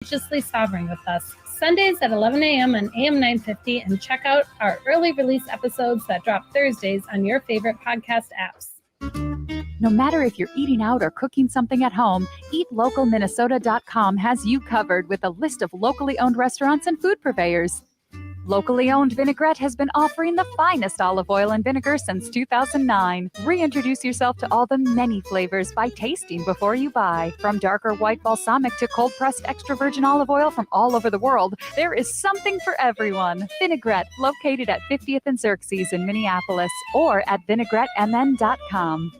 Religiously Sovereign with us, Sundays at 11 a.m. on AM 950, and check out our early release episodes that drop Thursdays on your favorite podcast apps. No matter if you're eating out or cooking something at home, eatlocalminnesota.com has you covered with a list of locally owned restaurants and food purveyors. Locally owned Vinaigrette has been offering the finest olive oil and vinegar since 2009. Reintroduce yourself to all the many flavors by tasting before you buy. From darker white balsamic to cold-pressed extra virgin olive oil from all over the world, there is something for everyone. Vinaigrette, located at 50th and Xerxes in Minneapolis, or at vinaigrettemn.com.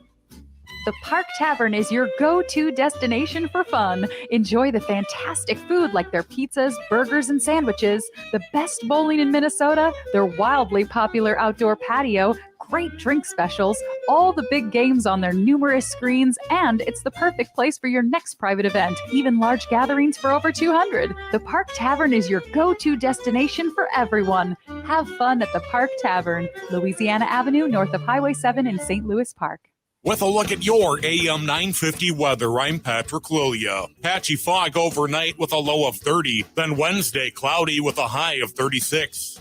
The Park Tavern is your go-to destination for fun. Enjoy the fantastic food like their pizzas, burgers, and sandwiches, the best bowling in Minnesota, their wildly popular outdoor patio, great drink specials, all the big games on their numerous screens, and it's the perfect place for your next private event, even large gatherings for over 200. The Park Tavern is your go-to destination for everyone. Have fun at the Park Tavern, Louisiana Avenue, north of Highway 7 in St. Louis Park. With a look at your AM 950 weather, I'm Patrick Lilia. Patchy fog overnight with a low of 30, then Wednesday cloudy with a high of 36.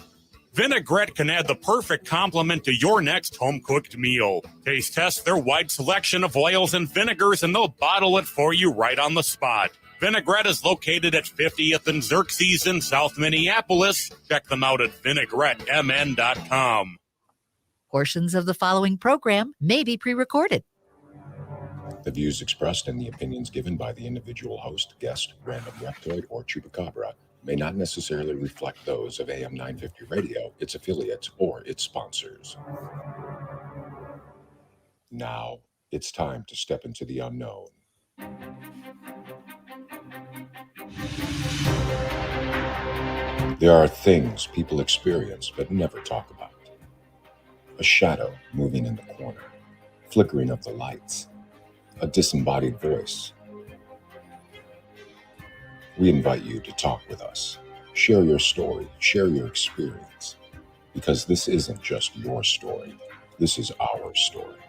Vinaigrette can add the perfect complement to your next home-cooked meal. Taste test their wide selection of oils and vinegars, and they'll bottle it for you right on the spot. Vinaigrette is located at 50th and Xerxes in South Minneapolis. Check them out at vinaigrettemn.com. Portions of the following program may be pre-recorded. The views expressed and the opinions given by the individual host, guest, random reptoid, or chupacabra may not necessarily reflect those of AM 950 Radio, its affiliates, or its sponsors. Now, it's time to step into the unknown. There are things people experience but never talk about. A shadow moving in the corner, flickering of the lights, a disembodied voice. We invite you to talk with us, share your story, share your experience, because this isn't just your story, this is our story.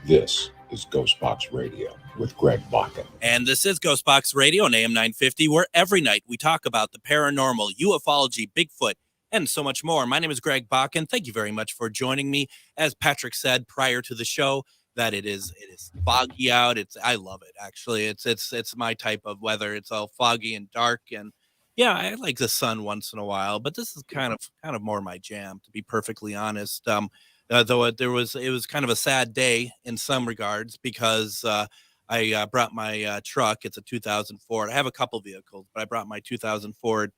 This is GhostBox Radio with Greg Bakun. And this is GhostBox Radio on AM 950, where every night we talk about the paranormal, ufology, Bigfoot, and so much more. My name is Greg Bakun. Thank you very much for joining me. As Patrick said prior to the show, that it is foggy out. I love it, actually. It's my type of weather. It's all foggy and dark, and yeah, I like the sun once in a while, but this is kind of more my jam, to be perfectly honest. Though it was kind of a sad day in some regards, because I brought my truck. It's a 2000 Ford. I have a couple vehicles, but I brought my 2000 Ford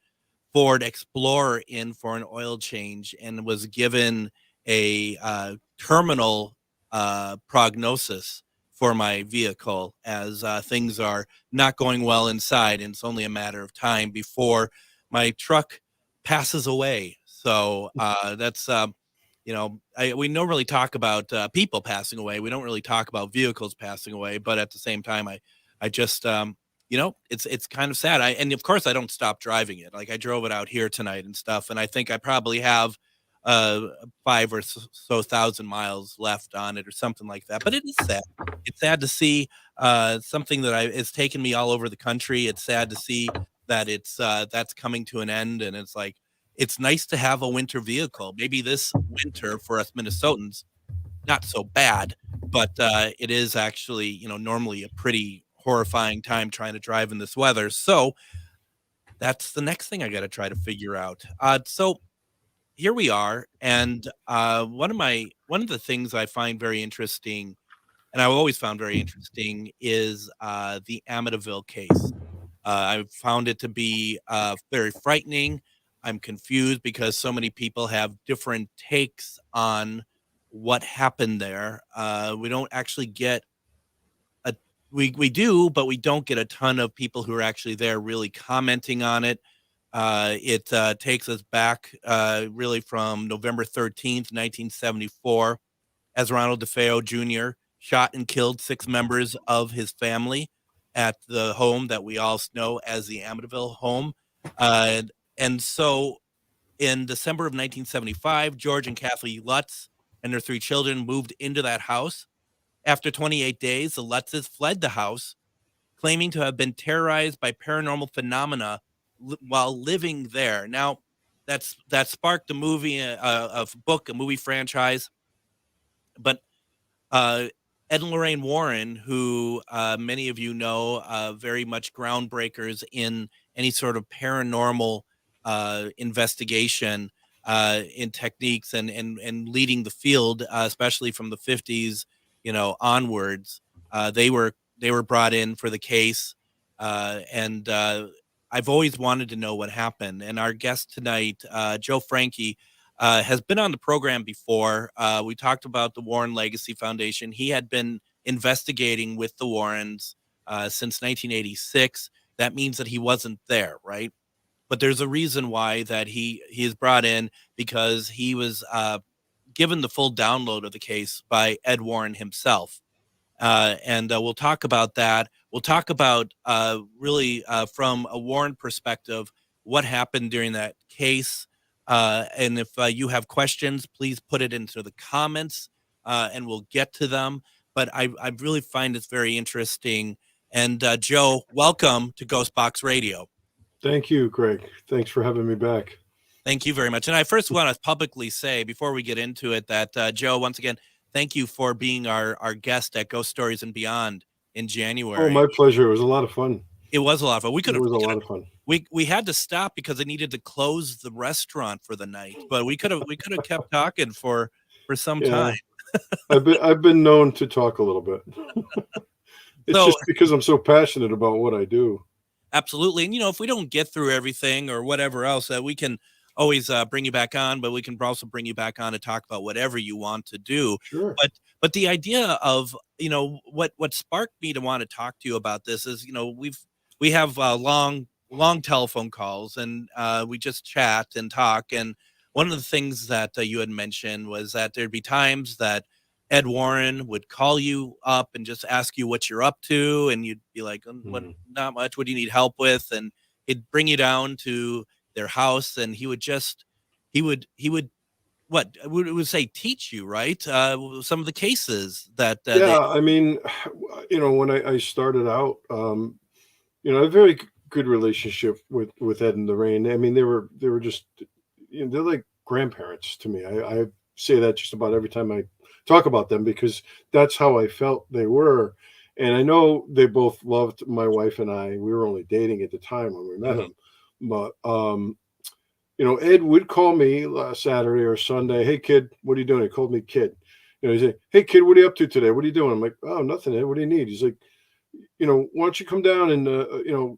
Explorer in for an oil change, and was given a terminal prognosis for my vehicle, as things are not going well inside, and it's only a matter of time before my truck passes away. So that's we don't really talk about people passing away. We don't really talk about vehicles passing away, but at the same time, I just it's kind of sad. And of course I don't stop driving it. Like, I drove it out here tonight and stuff, and I think I probably have 5 or so thousand miles left on it or something like that. But it is sad. It's sad to see something that it's taken me all over the country. It's sad to see that that's coming to an end, and it's like, it's nice to have a winter vehicle. Maybe this winter for us Minnesotans, not so bad, but it is actually, normally a pretty horrifying time trying to drive in this weather. So that's the next thing I got to try to figure out. So here we are, and one of the things I find very interesting, and I've always found very interesting, is the Amityville case. I found it to be very frightening. I'm confused because so many people have different takes on what happened there. We don't actually get we do, but we don't get a ton of people who are actually there really commenting on it. It takes us back really from November 13th, 1974, as Ronald DeFeo Jr. shot and killed 6 members of his family at the home that we all know as the Amityville home. And so in December of 1975, George and Kathy Lutz and their 3 children moved into that house. After 28 days, the Lutzes fled the house, claiming to have been terrorized by paranormal phenomena while living there. Now, that sparked a movie, a book, a movie franchise. But Ed and Lorraine Warren, who many of you know, very much groundbreakers in any sort of paranormal investigation in techniques and leading the field, especially from the 50s, onwards. They were brought in for the case, and I've always wanted to know what happened. And our guest tonight, Joe Franke, has been on the program before. We talked about the Warren Legacy Foundation. He had been investigating with the Warrens since 1986. That means that he wasn't there, right? But there's a reason why that he is brought in, because he was given the full download of the case by Ed Warren himself. And we'll talk about that. We'll talk about really from a Warren perspective, what happened during that case. And if you have questions, please put it into the comments and we'll get to them. But I really find this very interesting. And Joe, welcome to GhostBox Radio. Thank you, Greg. Thanks for having me back. Thank you very much. And I first want to publicly say, before we get into it, that Joe, once again, thank you for being our guest at Ghost Stories and Beyond in January. Oh, my pleasure. It was a lot of fun. It was a lot of fun. It was a lot of fun. We had to stop because they needed to close the restaurant for the night, but we could have kept talking for some time. I've been known to talk a little bit. It's just because I'm so passionate about what I do. Absolutely. And if we don't get through everything or whatever else, we can always bring you back on, but we can also bring you back on to talk about whatever you want to do. Sure. But the idea of, what sparked me to want to talk to you about this is, we have long telephone calls and we just chat and talk. And one of the things that you had mentioned was that there'd be times that Ed Warren would call you up and just ask you what you're up to. And you'd be like, what, not much. What do you need help with? And he'd bring you down to their house and he would teach you, right? Some of the cases that. I mean, when I started out, a very good relationship with Ed and Lorraine. I mean, they were just, they're like grandparents to me. I say that just about every time I talk about them because that's how I felt they were. And I know they both loved my wife and I. We were only dating at the time when we met him. But, Ed would call me last Saturday or Sunday. Hey, kid, what are you doing? He called me kid. He'd say, hey, kid, what are you up to today? What are you doing? I'm like, oh, nothing, Ed. What do you need? He's like, why don't you come down and,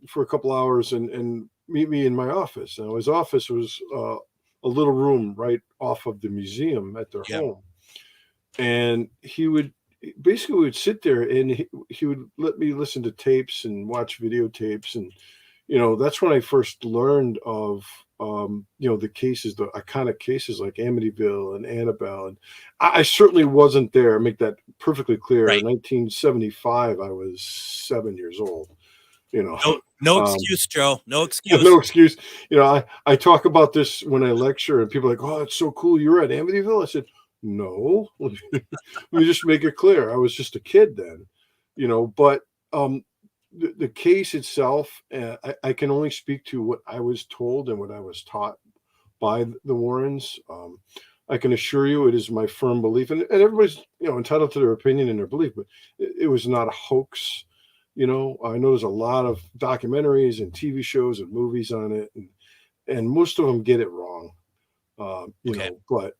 for a couple hours and meet me in my office? Now, his office was a little room right off of the museum at their home. And he would sit there and he would let me listen to tapes and watch videotapes. And, that's when I first learned of, the cases, the iconic cases like Amityville and Annabelle. And I certainly wasn't there. Make that perfectly clear. Right. In 1975, I was 7 years old. No excuse, Joe. No excuse. No excuse. I talk about this when I lecture, and people are like, "Oh, it's so cool. You were at Amityville." I said, "No." Let me just make it clear. I was just a kid then. But the case itself, I can only speak to what I was told and what I was taught by the Warrens. I can assure you it is my firm belief, and everybody's entitled to their opinion and their belief, but it was not a hoax. I know there's a lot of documentaries and TV shows and movies on it, and most of them get it wrong. But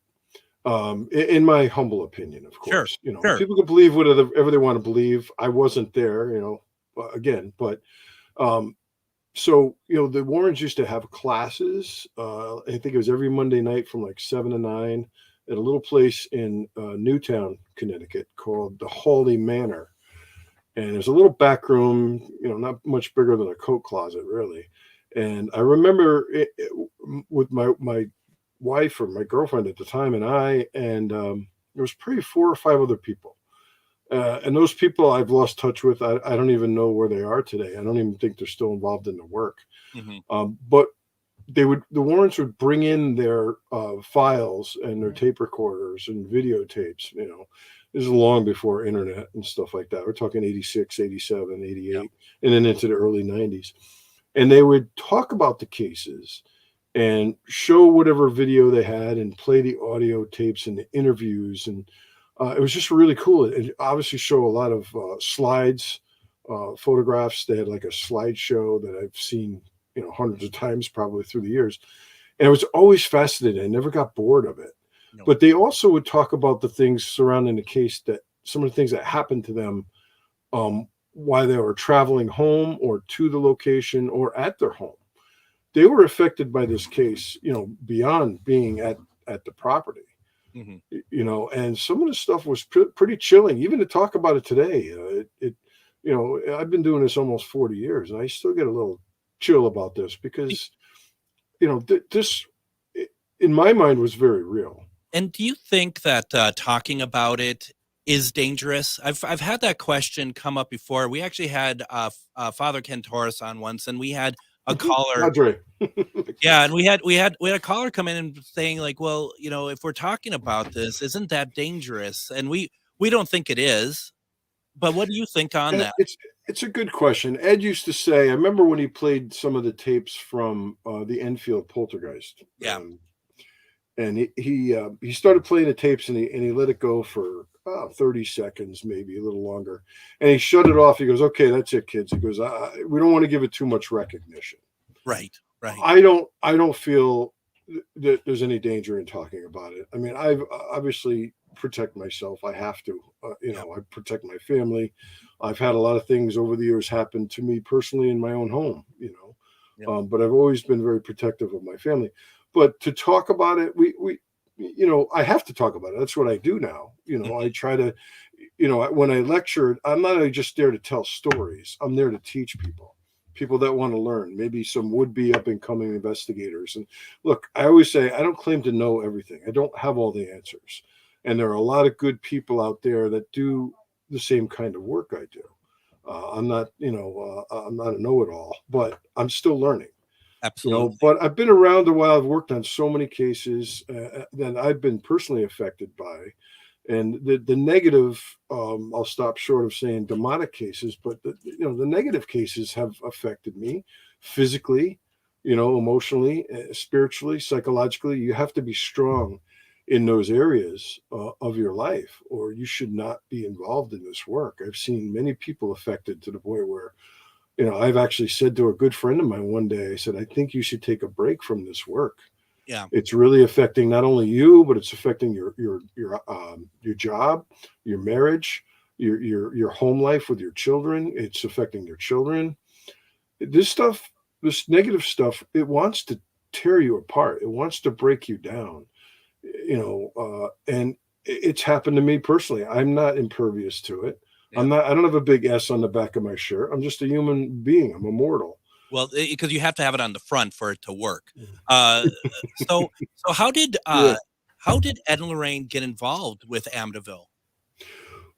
in my humble opinion, of course, sure. People can believe whatever they want to believe. I wasn't there, again, but so the Warrens used to have classes. I think it was every Monday night from like 7 to 9 at a little place in Newtown, Connecticut called the Hawley Manor. And there's a little back room, not much bigger than a coat closet, really. And I remember with my wife or my girlfriend at the time and there was probably 4 or 5 other people. And those people I've lost touch with. I don't even know where they are today. I don't even think they're still involved in the work. But the Warrens would bring in their files and their tape recorders and videotapes, This is long before internet and stuff like that. We're talking 86, 87, 88, Yeah. and then into the early 90s. And they would talk about the cases and show whatever video they had and play the audio tapes and the interviews. And it was just really cool. It obviously show a lot of slides, photographs. They had like a slideshow that I've seen, hundreds of times probably through the years. And it was always fascinating. I never got bored of it. No. But they also would talk about the things surrounding the case, that some of the things that happened to them while they were traveling home or to the location or at their home. They were affected by this case, beyond being at the property, and some of the stuff was pretty chilling, even to talk about it today. I've been doing this almost 40 years and I still get a little chill about this because, this in my mind was very real. And do you think that talking about it is dangerous? I've had that question come up before. We actually had Father Ken Torres on once, and we had a caller. Yeah, and we had a caller come in and saying like, well, if we're talking about this, isn't that dangerous? And we don't think it is. But what do you think on that? It's a good question. Ed used to say, I remember when he played some of the tapes from the Enfield Poltergeist. Yeah. And he started playing the tapes and he let it go for 30 seconds, maybe a little longer. And he shut it off. He goes, okay, that's it, kids. He goes, we don't want to give it too much recognition. Right. I don't feel that there's any danger in talking about it. I mean, I've obviously protect myself. I have to, I protect my family. I've had a lot of things over the years happen to me personally in my own home, but I've always been very protective of my family. But to talk about it, I have to talk about it. That's what I do now. I try to, when I lecture, I'm not just there to tell stories. I'm there to teach people that want to learn, maybe some would-be up-and-coming investigators. And look, I always say, I don't claim to know everything. I don't have all the answers. And there are a lot of good people out there that do the same kind of work I do. I'm not a know-it-all, but I'm still learning. Absolutely. But I've been around a while. I've worked on so many cases that I've been personally affected by. And the negative, I'll stop short of saying demonic cases, but the negative cases have affected me physically, emotionally, spiritually, psychologically. You have to be strong in those areas of your life, or you should not be involved in this work. I've seen many people affected to the point where, I've actually said to a good friend of mine one day, I said, I think you should take a break from this work. Yeah. It's really affecting not only you, but it's affecting your job, your marriage, your home life with your children. It's affecting your children. This negative stuff, it wants to tear you apart. It wants to break you down, and it's happened to me personally. I'm not impervious to it. Yeah. I don't have a big S on the back of my shirt. I'm just a human being. I'm a mortal. Well, because you have to have it on the front for it to work. So how did Ed and Lorraine get involved with Amityville?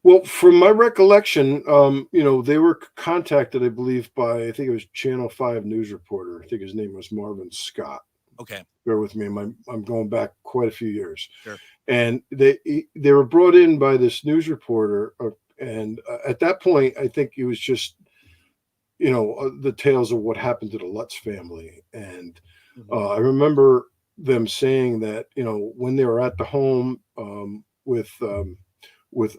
Well, from my recollection, they were contacted, I believe, by, I think it was Channel 5 news reporter. I think his name was Marvin Scott. Okay. Bear with me. I'm going back quite a few years. Sure. And they were brought in by this news reporter. And at that point, I think it was just, the tales of what happened to the Lutz family. And I remember them saying that, when they were at the home with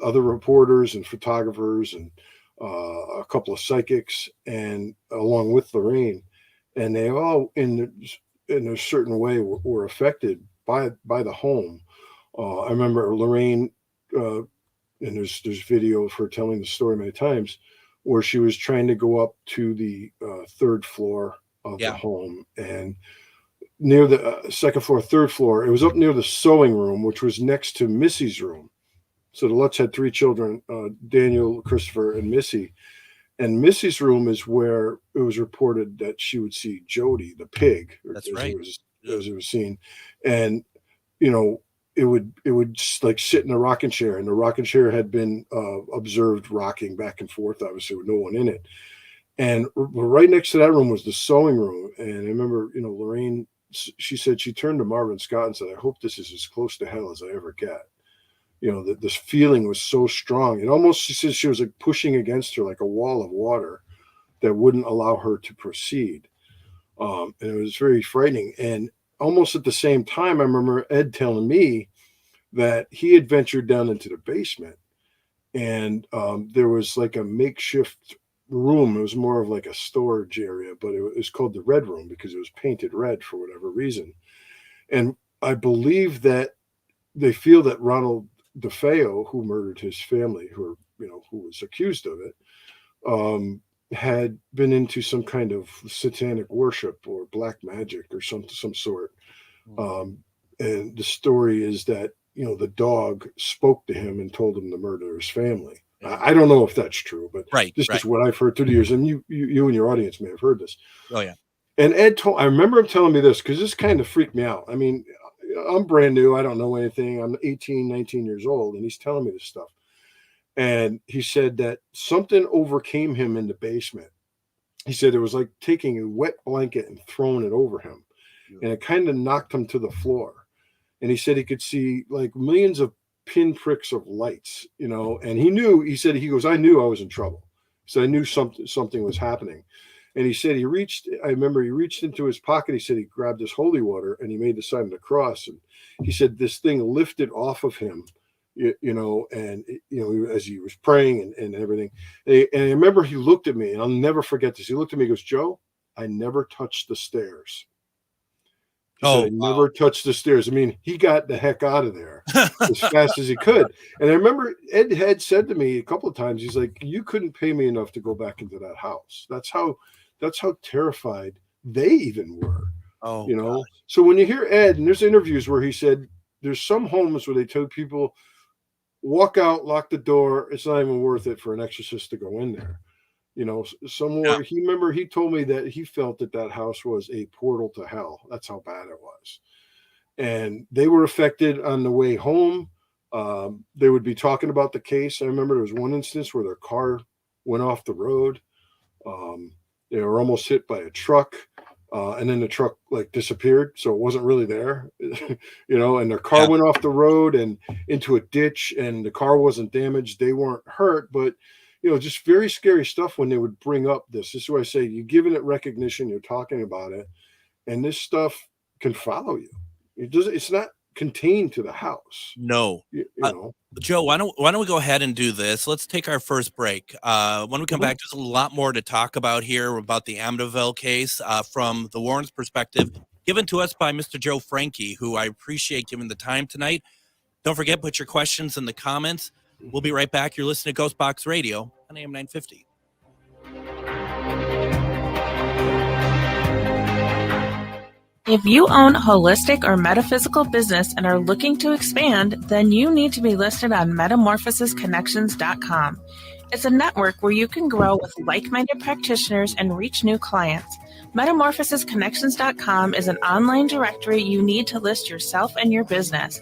other reporters and photographers and a couple of psychics, and along with Lorraine, and they all in a certain way were affected by the home. I remember Lorraine, and there's video of her telling the story many times, where she was trying to go up to the third floor of the home, and near the second floor, third floor, it was up near the sewing room, which was next to Missy's room. So the Lutz had three children, Daniel, Christopher, and Missy. And Missy's room is where it was reported that she would see Jody, the pig. That's right. As it was seen. And, it would like sit in a rocking chair, and the rocking chair had been observed rocking back and forth, obviously with no one in it. And right next to that room was the sewing room. And I remember, Lorraine, she said she turned to Marvin Scott and said, I hope this is as close to hell as I ever get. This feeling was so strong. It almost, she said, she was like pushing against her like a wall of water that wouldn't allow her to proceed. And it was very frightening. And almost at the same time, I remember Ed telling me that he had ventured down into the basement, and there was like a makeshift room. It was more of like a storage area, but it was called the Red Room because it was painted red for whatever reason. And I believe that they feel that Ronald DeFeo, who murdered his family, who was accused of it, had been into some kind of satanic worship or black magic or some sort. And the story is that, the dog spoke to him and told him to murder his family. I don't know if that's true, but this is what I've heard through the years. And you and your audience may have heard this. Oh, yeah. And Ed I remember him telling me this because this kind of freaked me out. I mean, I'm brand new. I don't know anything. I'm 18, 19 years old. And he's telling me this stuff. And he said that something overcame him in the basement. He said it was like taking a wet blanket and throwing it over him. And it kind of knocked him to the floor. And he said he could see like millions of pinpricks of lights, and he goes, I knew I was in trouble. So I knew something was happening. And he said I remember he reached into his pocket. He said he grabbed his holy water and he made the sign of the cross. And he said this thing lifted off of him, as he was praying and everything. And I remember he looked at me, and I'll never forget this. He looked at me and goes, Joe, I never touched the stairs. I never touched the stairs. I mean, he got the heck out of there as fast as he could. And I remember Ed had said to me a couple of times, he's like, you couldn't pay me enough to go back into that house. That's how terrified they even were. Gosh. So when you hear Ed, and there's interviews where he said there's some homes where they tell people, walk out, lock the door. It's not even worth it for an exorcist to go in there. Somewhere he told me that he felt that house was a portal to hell. That's how bad it was. And they were affected on the way home. They would be talking about the case. I remember there was one instance where their car went off the road. They were almost hit by a truck. And then the truck like disappeared. So it wasn't really there, and their car went off the road and into a ditch, and the car wasn't damaged. They weren't hurt, but just very scary stuff when they would bring up this. This is why I say you're giving it recognition, you're talking about it, and this stuff can follow you. It's not contained to the house. No. Joe, why don't we go ahead and do this? Let's take our first break. When we come back, there's a lot more to talk about here about the Amityville case from the Warrens' perspective, given to us by Mr. Joe Franke, who I appreciate giving the time tonight. Don't forget, put your questions in the comments. We'll be right back. You're listening to GhostBox Radio on AM 950. If you own a holistic or metaphysical business and are looking to expand, then you need to be listed on metamorphosisconnections.com. It's a network where you can grow with like-minded practitioners and reach new clients. Metamorphosisconnections.com is an online directory you need to list yourself and your business.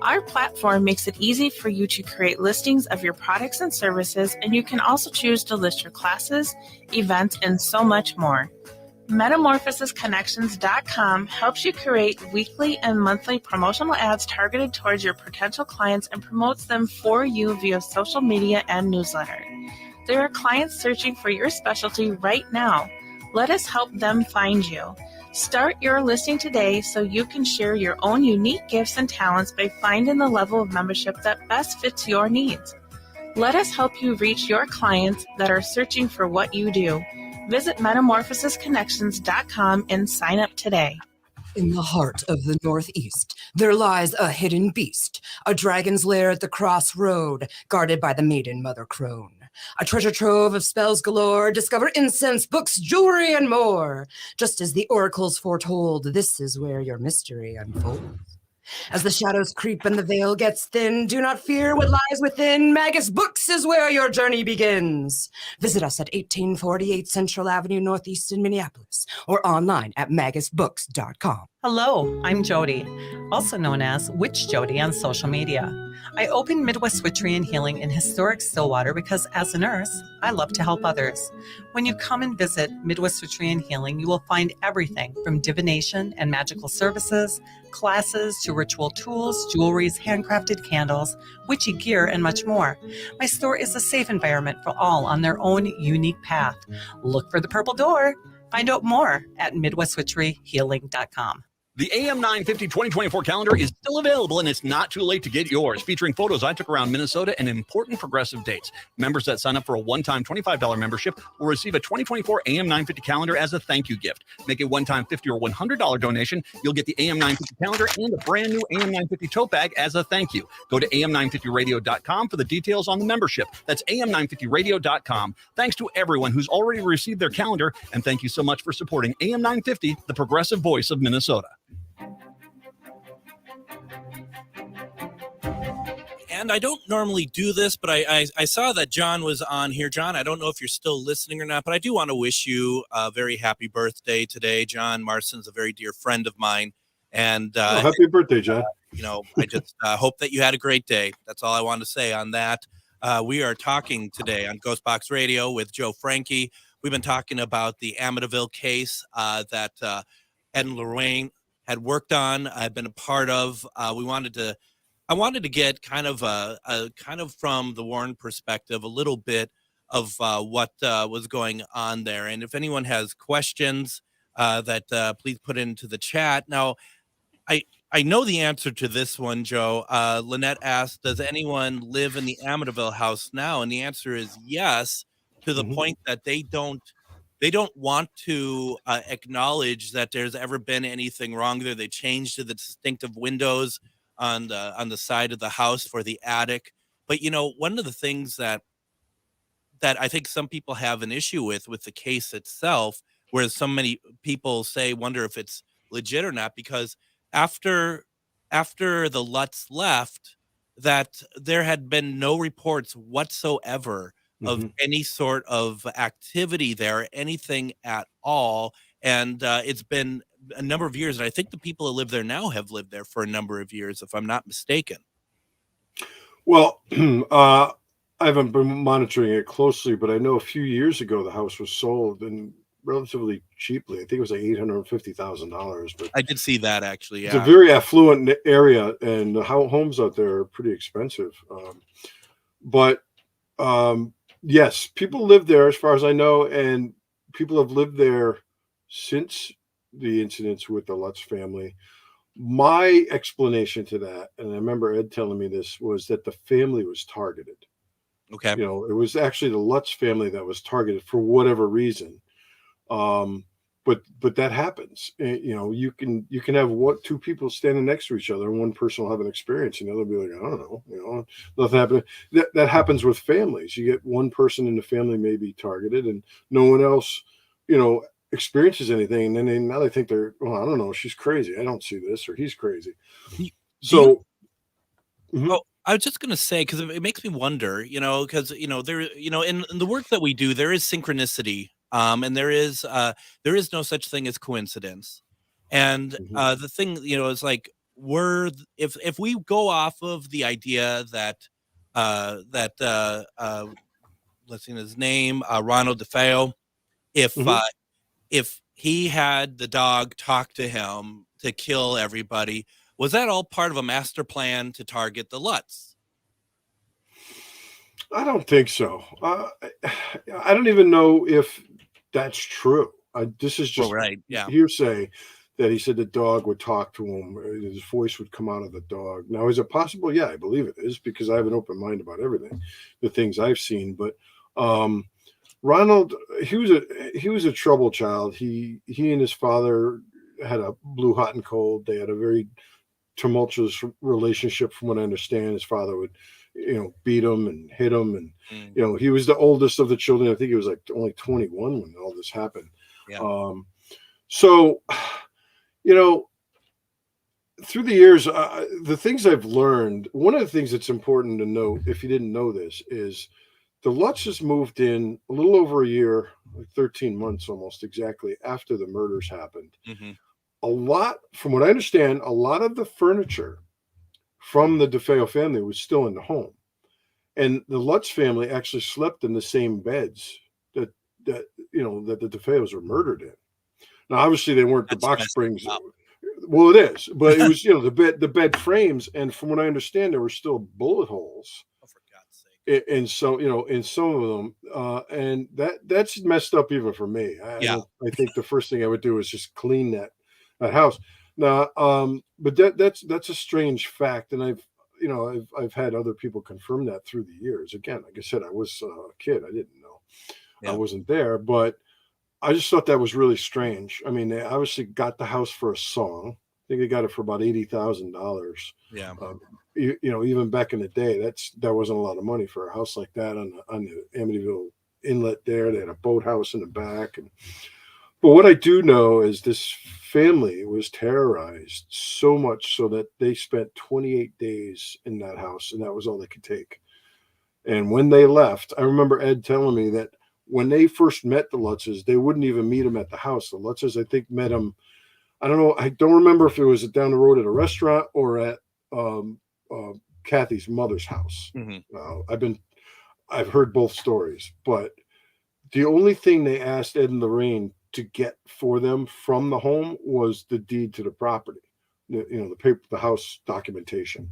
Our platform makes it easy for you to create listings of your products and services, and you can also choose to list your classes, events, and so much more. Metamorphosisconnections.com helps you create weekly and monthly promotional ads targeted towards your potential clients and promotes them for you via social media and newsletter. There are clients searching for your specialty right now. Let us help them find you. Start your listing today so you can share your own unique gifts and talents by finding the level of membership that best fits your needs. Let us help you reach your clients that are searching for what you do. Visit metamorphosisconnections.com and sign up today. In the heart of the Northeast, there lies a hidden beast, a dragon's lair at the crossroad, guarded by the maiden Mother Crone. A treasure trove of spells galore, discover incense, books, jewelry, and more. Just as the oracles foretold, this is where your mystery unfolds. As the shadows creep and the veil gets thin, do not fear what lies within. Magus Books is where your journey begins. Visit us at 1848 Central Avenue Northeast in Minneapolis or online at magusbooks.com. Hello, I'm Jody, also known as Witch Jody on social media. I opened Midwest Witchery and Healing in historic Stillwater because as a nurse, I love to help others. When you come and visit Midwest Witchery and Healing, you will find everything from divination and magical services, classes to ritual tools, jewelries, handcrafted candles, witchy gear, and much more. My store is a safe environment for all on their own unique path. Look for the purple door. Find out more at MidwestWitcheryHealing.com. The AM 950 2024 calendar is still available, and it's not too late to get yours, featuring photos I took around Minnesota and important progressive dates. Members that sign up for a one-time $25 membership will receive a 2024 AM 950 calendar as a thank you gift. Make a one-time $50 or $100 donation. You'll get the AM 950 calendar and a brand new AM 950 tote bag as a thank you. Go to am950radio.com for the details on the membership. That's am950radio.com. Thanks to everyone who's already received their calendar, and thank you so much for supporting AM 950, the progressive voice of Minnesota. And I don't normally do this, but I saw that John was on here. John, I don't know if you're still listening or not, but I do want to wish you a very happy birthday today. John Marston's a very dear friend of mine. And happy birthday, John. I just hope that you had a great day. That's all I want to say on that. We are talking today on GhostBox Radio with Joe Franke. We've been talking about the Amityville case that Ed and Lorraine had worked on. I've been a part of. I wanted to get kind of from the Warren perspective, a little bit of what was going on there. And if anyone has questions, please put into the chat. Now, I know the answer to this one, Joe. Lynette asked, does anyone live in the Amityville house now? And the answer is yes, to the point that they don't want to acknowledge that there's ever been anything wrong there. They changed to the distinctive windows on the side of the house for the attic. But one of the things that I think some people have an issue with the case itself, where so many people wonder if it's legit or not, because after the Lutz left, that there had been no reports whatsoever of any sort of activity there, anything at all. And it's been a number of years, and I think the people that live there now have lived there for a number of years, if I'm not mistaken. Well, I haven't been monitoring it closely, but I know a few years ago the house was sold and relatively cheaply. I think it was like $850,000. But I did see that, actually. Yeah. It's a very affluent area, and the homes out there are pretty expensive. But yes, people live there, as far as I know, and people have lived there since the incidents with the Lutz family. My explanation to that, and I remember Ed telling me this, was that the family was targeted. Okay. It was actually the Lutz family that was targeted for whatever reason. But that happens. You can have two people standing next to each other, and one person will have an experience, they'll be like, I don't know, nothing happened. That happens with families. You get one person in the family may be targeted, and no one else, experiences anything, and then now they think they're, I don't know, she's crazy, I don't see this, or he's crazy. So I was just going to say, because it makes me wonder, because there, in the work that we do, there is synchronicity, and there is no such thing as coincidence. And the thing, is like, if we go off of the idea that let's see his name, Ronald DeFeo, if he had the dog talk to him to kill everybody, was that all part of a master plan to target the Lutz? I don't think so. I don't even know if that's true. This is just hearsay that he said the dog would talk to him. His voice would come out of the dog. Now, is it possible? Yeah, I believe it is, because I have an open mind about everything, the things I've seen. But Ronald, he was a trouble child. He and his father had a blew hot and cold. They had a very tumultuous relationship, from what I understand. His father would, beat him and hit him, and he was the oldest of the children. I think he was like only 21 when all this happened. Yeah. So, through the years, the things I've learned, one of the things that's important to know, if you didn't know this, is the Lutzes moved in a little over a year, like 13 months almost exactly, after the murders happened. A lot, from what I understand, a lot of the furniture from the DeFeo family was still in the home. And the Lutz family actually slept in the same beds that the DeFeos were murdered in. Now, obviously, they weren't the box springs. Well, it is, but it was, the bed frames, and from what I understand, there were still bullet holes. Oh, for God's sake! In some, in some of them, and that's messed up even for me. I think the first thing I would do is just clean that house. Now, but that's a strange fact, and I've had other people confirm that through the years. Again, like I said, I was a kid, I didn't know, I wasn't there, but I just thought that was really strange. I mean, they obviously got the house for a song. I think they got it for about $80,000. Yeah. Even back in the day, that wasn't a lot of money for a house like that on the Amityville Inlet there. They had a boathouse in the back. But what I do know is this family was terrorized so much so that they spent 28 days in that house, and that was all they could take. And when they left, I remember Ed telling me that when they first met the Lutzes, they wouldn't even meet them at the house. The Lutzes, I think, met them. I don't know. I don't remember if it was down the road at a restaurant or at Kathy's mother's house. Mm-hmm. I've heard both stories, but the only thing they asked Ed and Lorraine to get for them from the home was the deed to the property, the paper, the house documentation.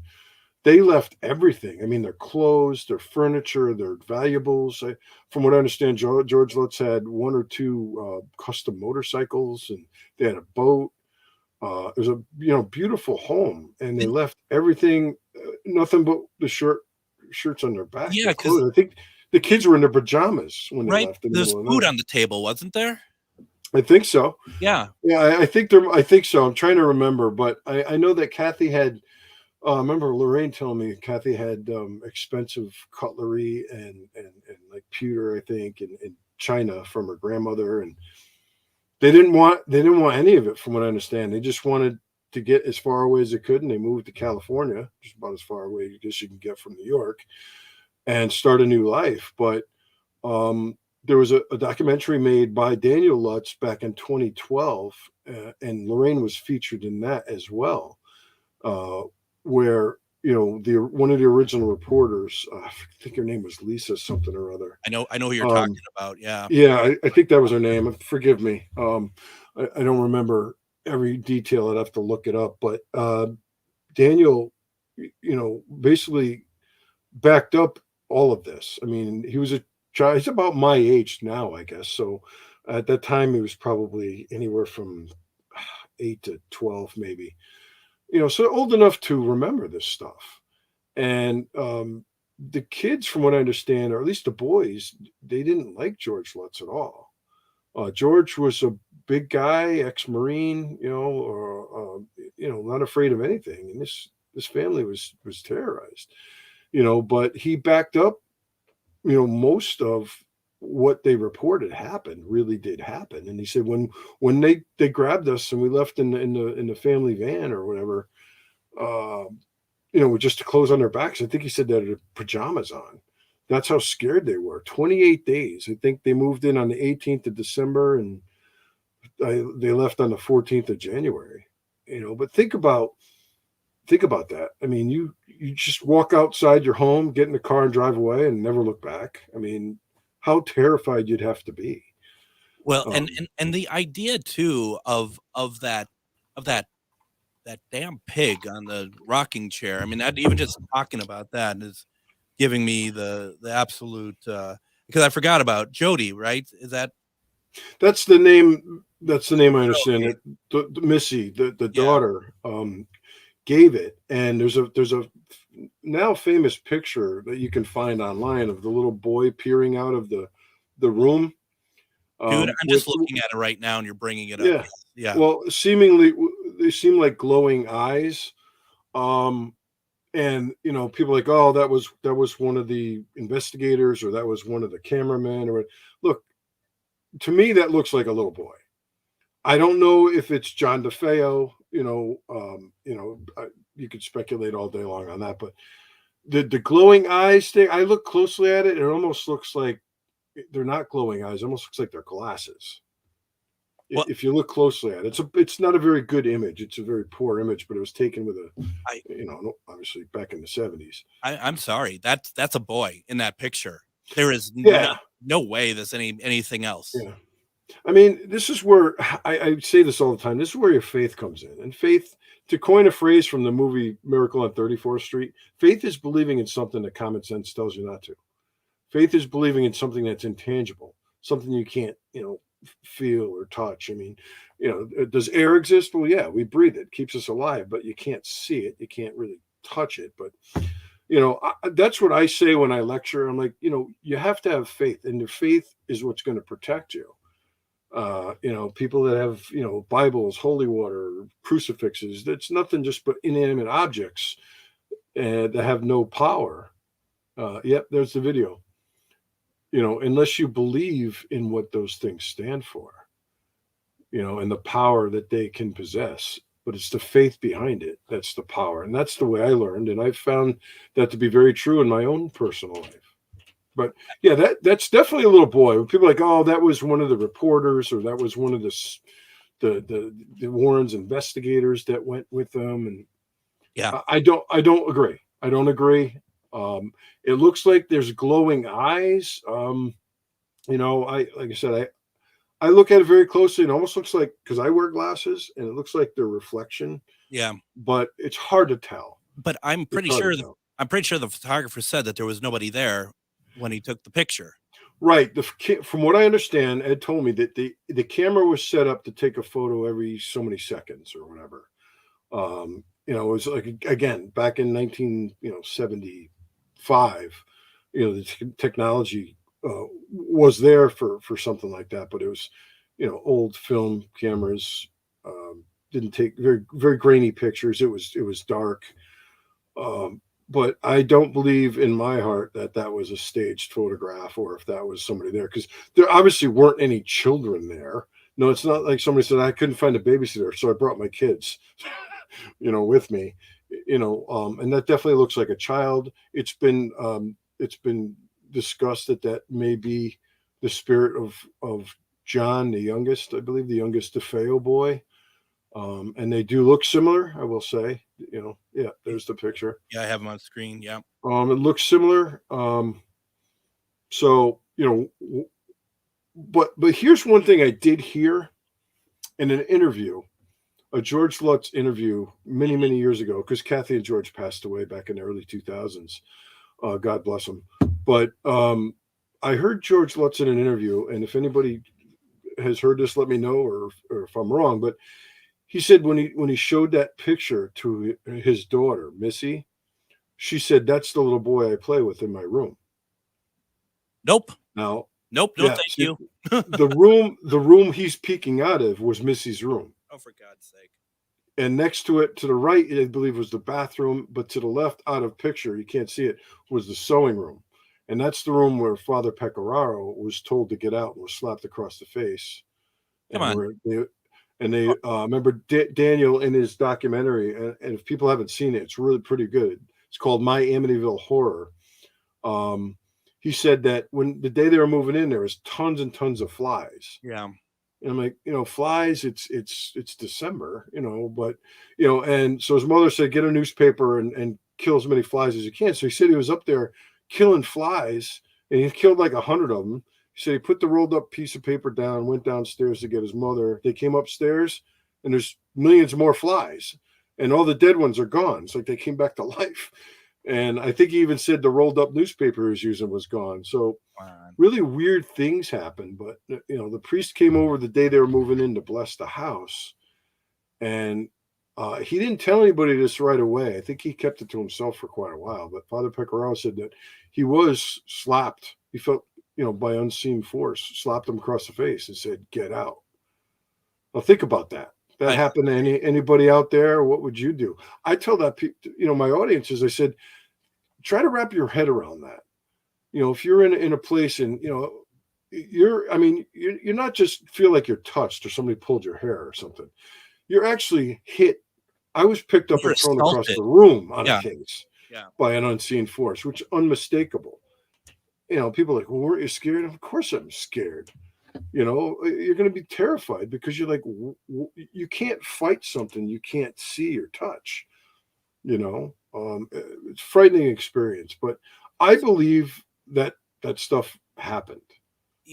They left everything. I mean, their clothes, their furniture, their valuables. From what I understand, George Lutz had one or two custom motorcycles, and they had a boat. It was a beautiful home, and they left everything, nothing but the shirts on their back. Yeah, because I think the kids were in their pajamas when they left. There's food on the table, wasn't there? I think so. Yeah. Yeah, I think so. I'm trying to remember, but I know that Kathy had. I remember Lorraine telling me Kathy had expensive cutlery and like pewter, I think, and china from her grandmother, and they didn't want any of it, from what I understand. They just wanted to get as far away as they could, and they moved to California, just about as far away as you can get from New York, and start a new life. But there was a documentary made by Daniel Lutz back in 2012, and Lorraine was featured in that as well. Where one of the original reporters, I think her name was Lisa something or other. I know who you're talking about. Yeah. Yeah, I think that was her name. Forgive me. I don't remember every detail. I'd have to look it up. But Daniel, basically backed up all of this. I mean, he was a child. He's about my age now, I guess. So at that time, he was probably anywhere from 8 to 12, maybe. So old enough to remember this stuff. And the kids, from what I understand, or at least the boys, they didn't like George Lutz at all. George was a big guy, ex-Marine, not afraid of anything. And this family was terrorized, but he backed up, most of what they reported happened really did happen. And he said when they grabbed us and we left in the family van or whatever, with just the clothes on their backs, I think he said that had pajamas on. That's how scared they were. 28 days. I think they moved in on the 18th of December, and they left on the 14th of January. But think about that. I mean, you just walk outside your home, get in the car and drive away and never look back. I mean, how terrified you'd have to be. Well, and the idea too of that damn pig on the rocking chair. I mean, that even just talking about that is giving me the absolute because I forgot about Jody, right? That's the name I understand. Okay. The Missy, the daughter, gave it, and there's a now famous picture that you can find online of the little boy peering out of the room. Dude, I'm just looking at it right now, and you're bringing it up. Yeah. Well, seemingly they seem like glowing eyes, and people are like, oh, that was one of the investigators, or that was one of the cameramen, or look, to me that looks like a little boy. I don't know if it's John DeFeo. You could speculate all day long on that, but the glowing eyes thing, I look closely at it, and it almost looks like they're not glowing eyes. It almost looks like they're glasses. Well, if you look closely at it, it's not a very good image. It's a very poor image, but it was taken with obviously back in the 70s. I'm sorry. That's a boy in that picture. There is no way there's anything else. Yeah. I mean, this is where I say this all the time. This is where your faith comes in. And faith, to coin a phrase from the movie Miracle on 34th Street, faith is believing in something that common sense tells you not to. Faith is believing in something that's intangible, something you can't, feel or touch. I mean, does air exist? Well, yeah, we breathe it, keeps us alive, but you can't see it. You can't really touch it. But, that's what I say when I lecture. I'm like, you have to have faith, and your faith is what's going to protect you. People that have, Bibles, holy water, crucifixes, that's nothing just but inanimate objects that have no power. Yep, there's the video. Unless you believe in what those things stand for, and the power that they can possess, but it's the faith behind it. That's the power. And that's the way I learned. And I've found that to be very true in my own personal life. But yeah, that's definitely a little boy. People are like, oh, that was one of the reporters, or that was one of the Warren's investigators that went with them. And yeah, I don't agree. I don't agree. It looks like there's glowing eyes. Like I said, I look at it very closely, and it almost looks like, because I wear glasses, and it looks like their reflection. Yeah, but it's hard to tell. But I'm pretty sure the photographer said that there was nobody there when he took the picture. Right. From what I understand, Ed told me that the camera was set up to take a photo every so many seconds or whatever. It was like, again, back in 1975, the technology was there for something like that, but it was, old film cameras, didn't take very, very grainy pictures. It was dark. But I don't believe in my heart that was a staged photograph, or if that was somebody there, because there obviously weren't any children there. No, it's not like somebody said, I couldn't find a babysitter, so I brought my kids, with me, and that definitely looks like a child. It's been discussed that may be the spirit of John, the youngest, I believe, the youngest DeFeo boy. And they do look similar, I will say. Yeah, there's the picture. Yeah, I have them on screen. Yeah. It looks similar. So, but here's one thing I did hear in an interview, a George Lutz interview many, many years ago, because Kathy and George passed away back in the early 2000s. God bless them. But I heard George Lutz in an interview, and if anybody has heard this, let me know, or if I'm wrong, but he said when he showed that picture to his daughter, Missy, she said, that's the little boy I play with in my room. Nope. Now, nope. No, thank you. the room he's peeking out of was Missy's room. Oh, for God's sake. And next to it, to the right, I believe, was the bathroom, but to the left, out of picture, you can't see it, was the sewing room. And that's the room where Father Pecoraro was told to get out and was slapped across the face. Come on. And they remember Daniel in his documentary, and if people haven't seen it, it's really pretty good. It's called My Amityville Horror. He said that when the day they were moving in, there was tons and tons of flies. Yeah. And I'm like, flies, it's December, but, and so his mother said, get a newspaper and kill as many flies as you can. So he said he was up there killing flies, and he killed like 100 of them. He said he put the rolled up piece of paper down, went downstairs to get his mother. They came upstairs, and there's millions more flies, and all the dead ones are gone. It's like they came back to life. And I think he even said the rolled up newspaper he was using was gone. So really weird things happened. But, the priest came over the day they were moving in to bless the house. And he didn't tell anybody this right away. I think he kept it to himself for quite a while. But Father Pecoraro said that he was slapped. He felt, by unseen force, slapped him across the face and said, get out. Well, think about that. That happened to anybody out there, what would you do? I tell that my audiences, I said, try to wrap your head around that. If you're in a place and you're not just feel like you're touched or somebody pulled your hair or something. You're actually hit. I was picked up and thrown across the room on a case by an unseen force, which is unmistakable. People are like, well, weren't you scared? Of course I'm scared. You're going to be terrified because you're like, you can't fight something you can't see or touch. It's a frightening experience, but I believe that stuff happened.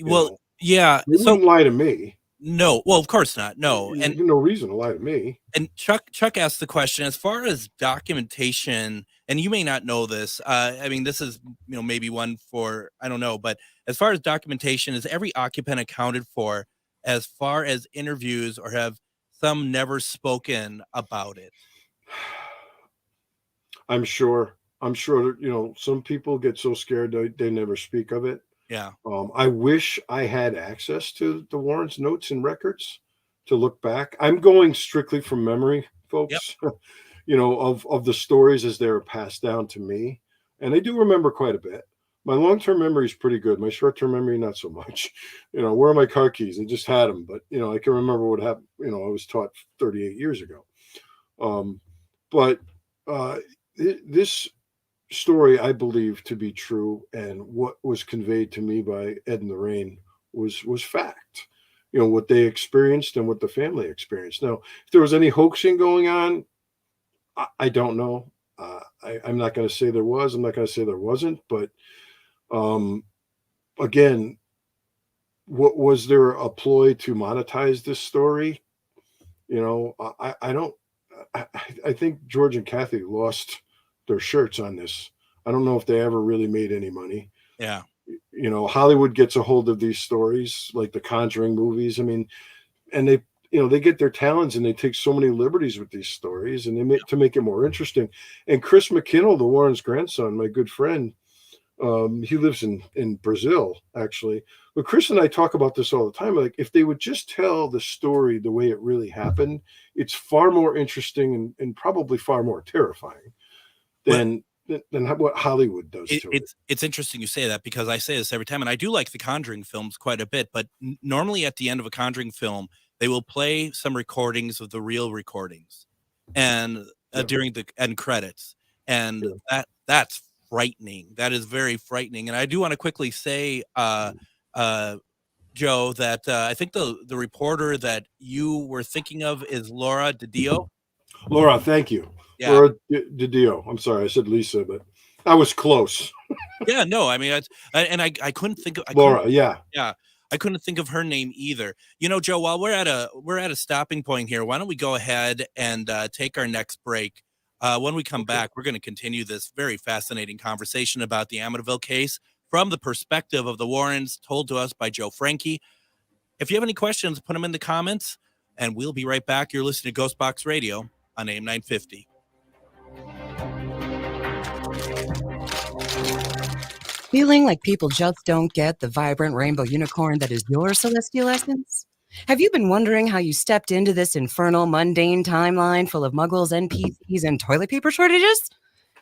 Well, Yeah. They wouldn't lie to me. No, well, of course not. No, and no reason to lie to me. And Chuck asked the question, as far as documentation, and you may not know this. I mean, this is maybe one for, I don't know, but as far as documentation, is every occupant accounted for as far as interviews, or have some never spoken about it? I'm sure that, some people get so scared they never speak of it. Yeah. I wish I had access to the Warrens' notes and records to look back. I'm going strictly from memory, folks. Yep. Of the stories as they were passed down to me, and I do remember quite a bit. My long-term memory is pretty good. My short-term memory, not so much. Where are my car keys? I just had them, but I can remember what happened. I was taught 38 years ago. But this story I believe to be true, and what was conveyed to me by Ed and Lorraine was fact. What they experienced and what the family experienced. Now, if there was any hoaxing going on, I don't know. I'm not going to say there was. I'm not going to say there wasn't. But again, what was there a ploy to monetize this story? I don't. I think George and Kathy lost their shirts on this. I don't know if they ever really made any money. Yeah. Hollywood gets a hold of these stories, like the Conjuring movies. I mean, and they get their talents and they take so many liberties with these stories, and they make to make it more interesting. And Chris McKinnell, the Warrens' grandson, my good friend, he lives in Brazil, actually. But Chris and I talk about this all the time. Like, if they would just tell the story the way it really happened, it's far more interesting and probably far more terrifying than what Hollywood does to it. It's interesting you say that, because I say this every time, and I do like the Conjuring films quite a bit, but normally at the end of a Conjuring film, they will play some recordings of the real recordings and during the end credits. And that's frightening. That is very frightening. And I do want to quickly say, Joe, that I think the reporter that you were thinking of is Laura DiDio. Laura, thank you. Yeah. Laura DiDio. I'm sorry, I said Lisa, but I was close. Yeah, no, I mean, I couldn't think of Laura. Yeah. I couldn't think of her name either. Joe, while we're at a stopping point here, why don't we go ahead and take our next break? When we come back, we're going to continue this very fascinating conversation about the Amityville case from the perspective of the Warrens, told to us by Joe Franke. If you have any questions, put them in the comments, and we'll be right back. You're listening to GhostBox Radio on AM 950. Feeling like people just don't get the vibrant rainbow unicorn that is your celestial essence? Have you been wondering how you stepped into this infernal, mundane timeline full of muggles, NPCs, and toilet paper shortages?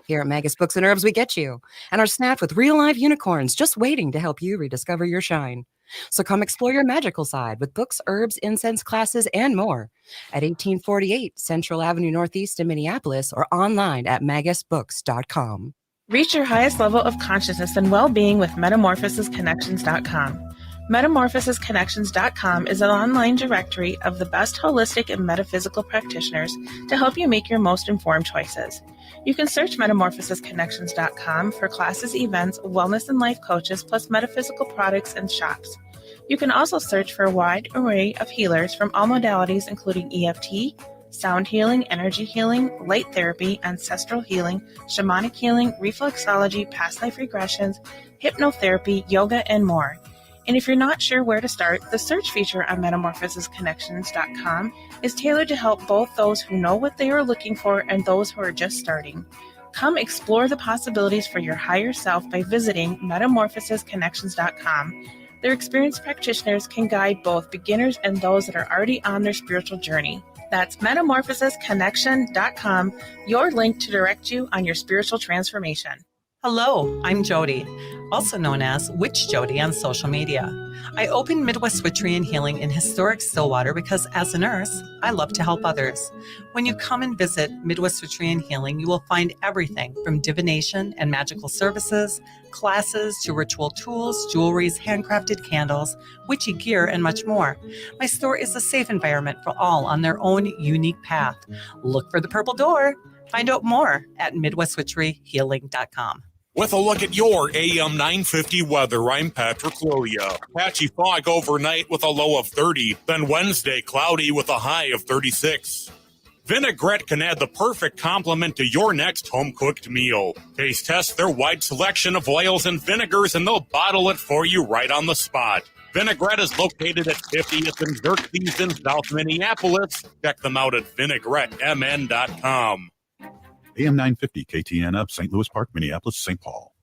Here at Magus Books and Herbs, we get you, and are snapped with real-life unicorns just waiting to help you rediscover your shine. So come explore your magical side with books, herbs, incense classes, and more at 1848 Central Avenue Northeast in Minneapolis, or online at magusbooks.com. Reach your highest level of consciousness and well-being with metamorphosisconnections.com. Metamorphosisconnections.com is an online directory of the best holistic and metaphysical practitioners to help you make your most informed choices. You can search metamorphosisconnections.com for classes, events, wellness and life coaches, plus metaphysical products and shops. You can also search for a wide array of healers from all modalities, including EFT, sound healing, energy healing, light therapy, ancestral healing, shamanic healing, reflexology, past life regressions, hypnotherapy, yoga, and more. And if you're not sure where to start, the search feature on metamorphosisconnections.com is tailored to help both those who know what they are looking for and those who are just starting. Come explore the possibilities for your higher self by visiting metamorphosisconnections.com. Their experienced practitioners can guide both beginners and those that are already on their spiritual journey. That's metamorphosisconnection.com, your link to direct you on your spiritual transformation. Hello, I'm Jody, also known as Witch Jody on social media. I opened Midwest Witchery and Healing in historic Stillwater because as a nurse, I love to help others. When you come and visit Midwest Witchery and Healing, you will find everything from divination and magical services, classes to ritual tools, jewelries, handcrafted candles, witchy gear, and much more. My store is a safe environment for all on their own unique path. Look for the purple door. Find out more at MidwestWitcheryHealing.com. With a look at your AM 950 weather, I'm Patrick Loya. Patchy fog overnight with a low of 30, then Wednesday cloudy with a high of 36. Vinaigrette can add the perfect complement to your next home-cooked meal. Taste test their wide selection of oils and vinegars, and they'll bottle it for you right on the spot. Vinaigrette is located at 50th and Xerxes in South Minneapolis. Check them out at vinaigrettemn.com. AM 950 KTN up, St. Louis Park, Minneapolis, St. Paul.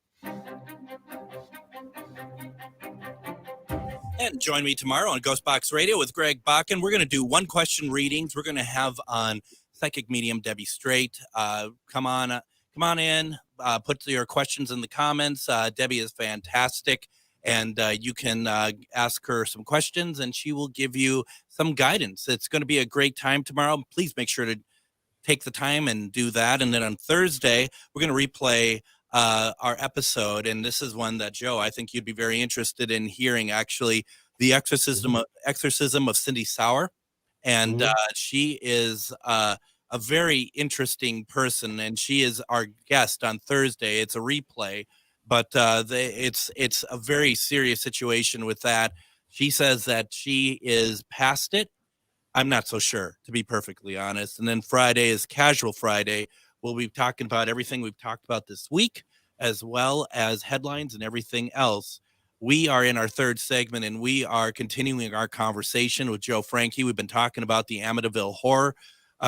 And join me tomorrow on GhostBox Radio with Greg Bakun. We're going to do one-question readings. We're going to have on psychic medium Debbie Straight. Come on in. Put your questions in the comments. Debbie is fantastic, and you can ask her some questions, and she will give you some guidance. It's going to be a great time tomorrow. Please make sure to take the time and do that. And then on Thursday, we're going to replay our episode. And this is one that, Joe, I think you'd be very interested in hearing, actually, the exorcism of Cindy Sauer. And she is a very interesting person, and she is our guest on Thursday. It's a replay, but it's a very serious situation with that. She says that she is past it. I'm not so sure, to be perfectly honest. And then Friday is Casual Friday. We'll be talking about everything we've talked about this week, as well as headlines and everything else. We are in our third segment, and we are continuing our conversation with Joe Franke. We've been talking about the Amityville horror.